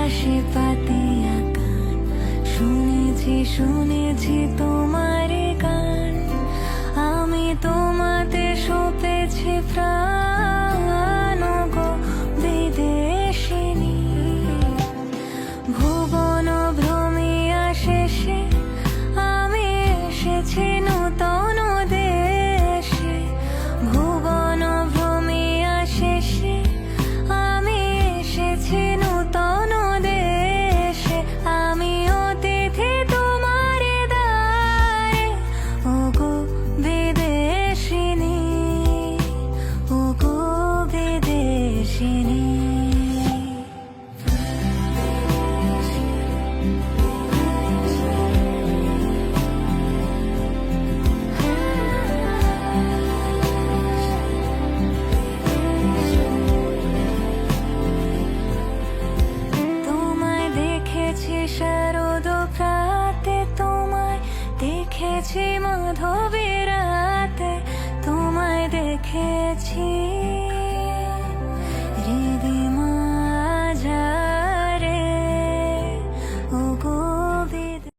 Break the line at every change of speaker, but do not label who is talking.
আকাশে পাতিয়া গান, শুনেছি শুনেছি তোমার গান। আমি তোমাতে সপেছি প্রাণ গো বিদেশিনী। ভুবন ভ্রমিয়া শেষে আমি এসেছি নূতন দেশে। ভুবন ভ্রমিয়া শেষে আমি এসেছি নূতন দেশে। আমি অতিথি তোমার দ্বারে ওগো বিদেশিনী, ওগো বিদেশিনী। শারদ প্রাতে তোমায় দেখেছি, মাধবী রাতে তোমায় দেখেছি।